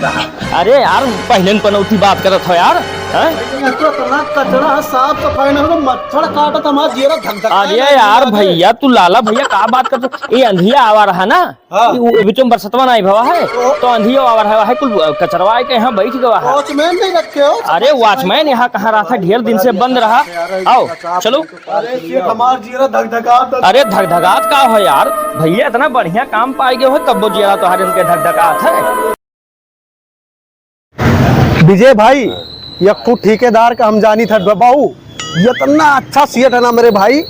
अरे यार पहले पनौती बात करत हो यार। कचरा साफ सफाई नहीं, मच्छर काटत हमारा जीरा धक। अरे यार भैया तू लाला भैया का बात करते, ये अंधिया आवा रहा ना। बीच में बरसतवा नहीं भवा है तो अंधिया आवा रहा है, कुल कचरवा के यहाँ बैठ गया है। वॉचमैन नहीं रखे हो? अरे वॉचमैन यहाँ कहाँ रहा था, ढेर दिन से बंद रहा। आओ चलो। हमारा जीरा धक। अरे धक का हो यार भैया, इतना बढ़िया काम पाए गए हो तब वो जीरा तो हर इनके धक है। विजय भाई यक्कू ठेकेदार का हम जानी था बाबू, ये इतना अच्छा सीट है ना मेरे भाई,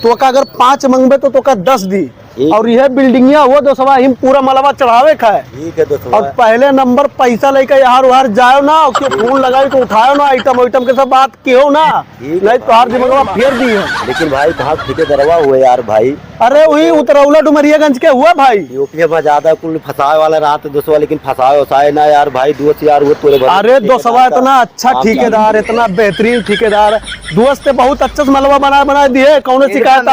तो का अगर 5 मंगबे तो का 10 दी। और यह बिल्डिंगिया वो दोस्तवा हिम पूरा मलबा चढ़ावे का है। ठीक है दोस्तवा। और पहले नंबर पैसा लेकर यार उहार जाओ ना, क्यों फोन लगाई तो उठाओ ना, आइटम के सब बात कियो ना, नहीं तो हर दिमाग फेर दी है। लेकिन भाई कहाँ ठेकेदारवा हुए यार भाई? अरे वही उतरौला डुमरियागंज के हुआ भाई। यूपी में ज्यादा कुल फसाए वाला रहा तो दोस्तवा, लेकिन फसाए ना यार भाई, दोस्त यार वो तोरे। अरे दोस्तवा इतना अच्छा ठेकेदार, इतना बेहतरीन ठेकेदार, दोस्त बहुत अच्छा मलबा बना दिए, कौन शिकायत?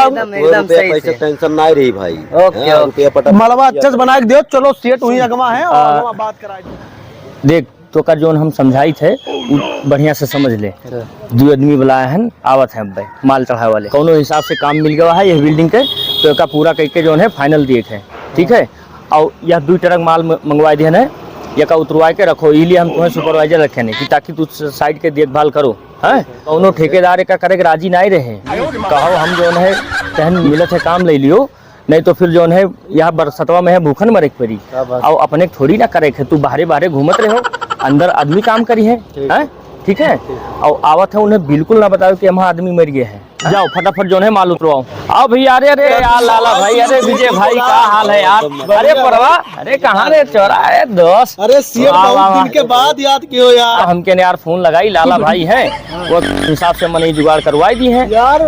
पैसे टेंशन नहीं रही भाई। मलबा अच्छा बना के दियो। चलो सेट हुई अगवा है और बात कराई। देख तो का जोन हम समझाई थे बढ़िया से समझ ले। 2 आदमी बुलाए हैं, आवत है भाई माल चढ़ाए वाले, कौनो हिसाब से काम मिल गया है यह बिल्डिंग के, तो का पूरा करके जो है फाइनल दिए थे। ठीक है, और यह 2 ट्रक माल मंगवा दिए है, यह का उतरवा के रखो, इसलिए हम तुम्हें सुपरवाइजर रखे नहीं कि ताकि तू साइड के देखभाल करो। है कौनो ठेकेदार का करे राजी नहीं रहे, कहो हम जो है तहन मिलत है काम ले लियो, नहीं तो फिर जो है यहाँ बरसतवा में है भूखन मरे के पड़ी। और अपने थोड़ी ना करे है, तू बाहरे घूमत रहे हो, अंदर आदमी काम करी है। ठीक है, और आवत है उन्हें बिल्कुल ना बताओ कि हमारा आदमी मर गए हैं। जाओ फटाफट जो है माल उतरवाओ। आओ भैया। अरे यार लाला भाई, अरे विजय भाई का हाल है यार? अरे परवा, अरे कहाँ रे चोरा है दोस्त? अरे सीएम बहुत दिन के बाद याद क्यों यार? हमके ने यार फोन लगाई, लाला भाई है वो हिसाब से मैंने जुगाड़ करवाई दी है यार।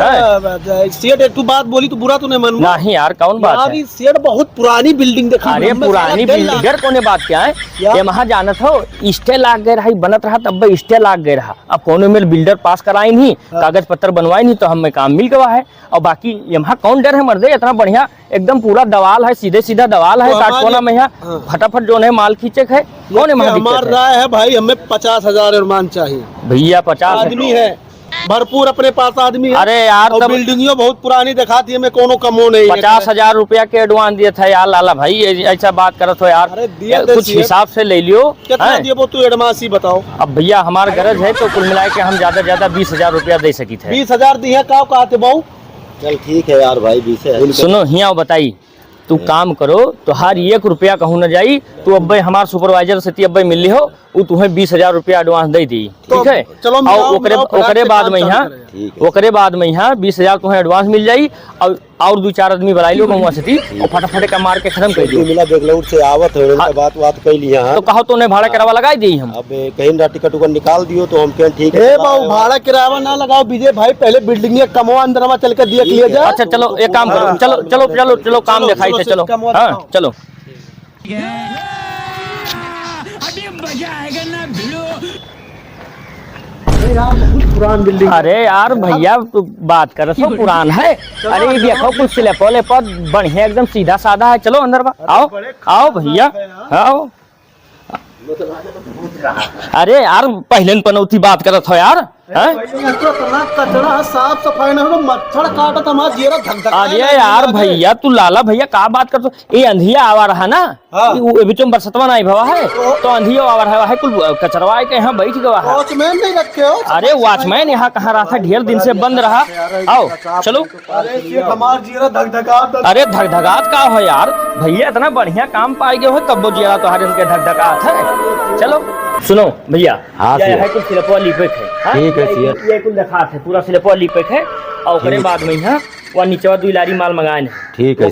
सेठ एक बात बोली तो बुरा तो नहीं मन? नहीं यार कौन बात है? सेठ बहुत पुरानी बिल्डिंग देखा। अरे पुरानी बिल्डिंग कोने बात क्या है, ये वहाँ जानत हो स्टे लाग गए रहा, बनत रहा तब स्टे लाग गए रहा। अब कोनो में बिल्डर पास कराई नहीं, कागज पत्र बनवाई नहीं, तो हमें काम मिल गया है। और बाकी यहाँ कौन डर है मर्दे, इतना बढ़िया एकदम पूरा दवाल है, सीधा दवाल है, काटकोना में यहाँ फटाफट जो है माल खींचे है। कौन है हमारा राय है भाई, हमें 50,000 एडवांस चाहिए भैया। 50 आदमी है भरपूर अपने पास आदमी है। अरे यार तब बिल्डिंग बहुत पुरानी दिखाती है, मैं कोनो कमो नहीं। 50,000 रुपया के एडवांस दिए थे यार लाला भाई, ऐसा बात करत हो यार? कुछ हिसाब से ले लियो। कितना दिए वो तू एडवांस ही बताओ। अब भैया हमारा गरज है तो कुल मिला के हम ज्यादा 20,000 रुपया दे सकी थे। 20,000 दिए का कहते बहु? चल ठीक है यार भाई, 20 है। सुनो हिया बताई, तू काम करो तो हर 1 रुपया कहूँ न जाई, तू अब हमारे सुपरवाइजर से अब मिली हो, वो तुम्हें 20,000 रुपया एडवांस दे दी। ठीक है, चलो ओकरे बाद में यहाँ 20,000 तुम्हें एडवांस मिल जाई। और 2-4 आदमी बुलाई लो गौवा से और फटाफट का मार के खत्म कर दियो। मिला बेंगलुरु से आवत है, बात कर लिया तो कहो तो उन्हें भाड़ा किराया लगाई दी हम। अब कहीं टिकट निकाल दियो तो हम कहें ठीक है। भाड़ा किराया ना लगाओ विजय भाई, पहले बिल्डिंग कमो अंदर चल कर देख लिया जाए। अच्छा चलो एक काम करो, चलो काम दिखाई थे, चलो हाँ चलो। पुरान बिल्डिंग। अरे यार भैया तू बात कर सो पुरान है। अरे ये देखो कुछ स्लेपर बढ़िया एकदम सीधा साधा है। चलो अंदर आओ भैया आओ। अरे यार पहले पनौती बात करत हो यार। कचरा साफ सफाई नहीं, मच्छर काटत हमारा जीरा धक। अरे यार भैया तू लाला भैया का बात करते, ये अंधिया आवा रहा ना, बीच में बरसतवा नहीं भवा है तो अंधिया आवा रहा है, कुल कचरवा के यहाँ बैठ गया है। वॉचमैन नहीं रखे हो? अरे वॉचमैन यहाँ कहाँ रहा था, ढेर दिन से बंद रहा। आओ चलो। हमारा जीरा धक। अरे धक का हो यार भैया, इतना बढ़िया काम पाए गए हो तब वो जीरा तो हर इनके धक है। चलो सुनो भैया, है कुछ स्लेपवा लिपे थे। ठीक है ये कुल देखा थे पूरा स्लेपवा लिपे थे, और उसके बाद में यहाँ वह नीचे 2 लारी माल मंगाए। ठीक है,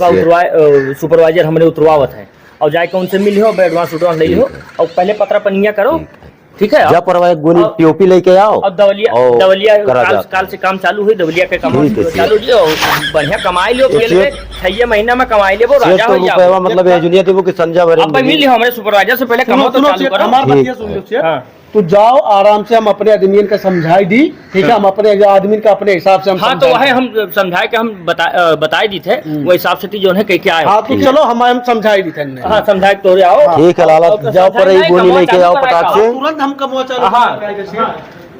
सुपरवाइजर हमने उतरवावत है, और जाके उनसे मिली हो, एडवांस ले लो, और पहले पत्र पनिया करो। ठीक है, जब परवाह गोली टोपी लेके आओ। और दवलिया काल से काम चालू हुई, दवलिया के काम चालू लियो, बढ़िया कमाई लियो। 6 महीना में कमाई लियो, राजा हो जाओ। मतलब ये जूनियर थे वो कि संजय भरे अब मिल लियो हमारे सुपरवाइजर से, पहले कमाओ तो चालू करो। हमारी बात ये सुन लो। तू जाओ आराम से, हम अपने आदमी का समझाई दी, ठीक है, हम अपने आदमी का अपने हिसाब से हम हाँ तो समझाई वही हम समझाए के हम बताए दी थे वो हिसाब से जो है क्या है। हाँ तो चलो हम समझाई दी थे। हाँ समझाए तो आओ। ठीक है लाला, जाओ पर ही गोली लेके आओ पटाख से। तुरंत हम कमवा हाँ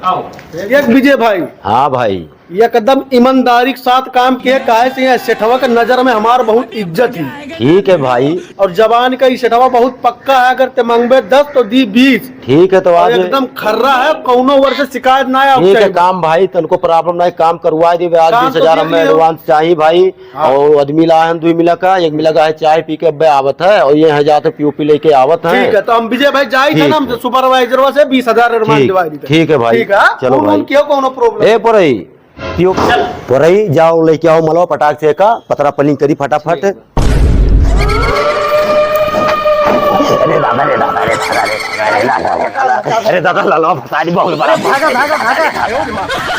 आओ। एक विजय भाई हाँ भाई, एकदम ईमानदारी के साथ काम किए, काहे से सेठवा के नजर में हमार बहुत इज्जत है। ठीक है भाई, और जवान का ये सेठवा बहुत पक्का है, अगर ते मंगबे 10 तो दी 20। ठीक है तो आज एकदम खर्रा है, कौनो वर्ष से शिकायत ना है। ठीक है, काम भाई तनको प्रॉब्लम नहीं, काम करवा दी। आज काम 20,000 तो हमें दीजिए। एडवांस चाहिए भाई। और आदमी लाए हैं 2 मिला का, 1 मिला का है चाय पी के अब आवत है, और ये है जाते पी लेके आवत है। ठीक है, तो हम विजय भाई जाए थे ना, हम सुपरवाइजर से 20,000 एडवांस दिलवा दी थे। ठीक है भाई, ठीक है, चलो भाई। क्यों कोनो प्रॉब्लम। ए परई परई जाओ लेके आओ मलवा पटाख से का पतरा पलिंग करी फटाफट। अरे दादा रे दादा रे दादा रे दादा रे, अरे दादा लाला फसादी बहुत बड़ा, भागा भागा भागा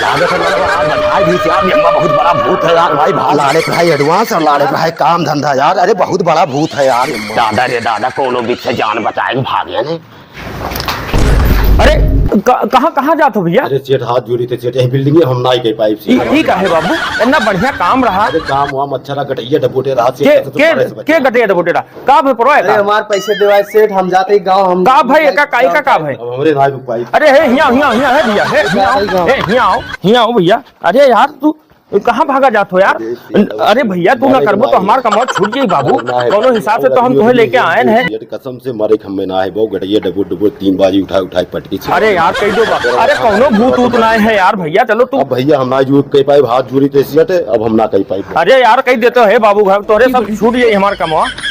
लागे से मेरे को आज बधाई दी यार, यम्मा बहुत बड़ा भूत है यार भाई। लाड़े भाई एडवांस और लाड़े भाई काम धंधा यार, अरे बहुत बड़ा भूत है यार। दादा रे दादा कोनो बीच से जान बचाए भागे ने। अरे कहाँ कहाँ जात हो भैया? अरे सेठ हाथ जोड़ी थे सेठ, बिल्डिंग में हम ना के पाइप से ठीक है बाबू, इतना बढ़िया काम रहा। अरे काम हुआ मच्छरा गटैया डबोटे रात से के गटे डबोटेरा का भाई परवाह अरे का हमारे पैसे दिवाए सेठ, हम जाते ही गाँव हम का भाई का काई का भाई? अब हमरे ना रुक पाई। अरे हे हिया हिया हिया है भैया, हे हिया आओ भैया। अरे यार तू कहाँ भागा जात हो यार? अरे भैया तू ना करबो तो हमार कमाई छूट जाई बाबू, कोनो हिसाब से तो हम तुम्हें लेके आए हैं। ये कसम से मारे खम्मे ना है बहु गटैया डबो 3 बाजी उठाई पटकी से। अरे यार कह दो बात, अरे कोनो भूत ऊत ना है यार भैया, चलो तू। अब भैया हम ना जुड़ कह पाए, हाथ जुड़ी थे सेठ, अब हम ना कह पाए। अरे यार कह देते है बाबू घर तोरे सब छूट जाई हमार कमाई।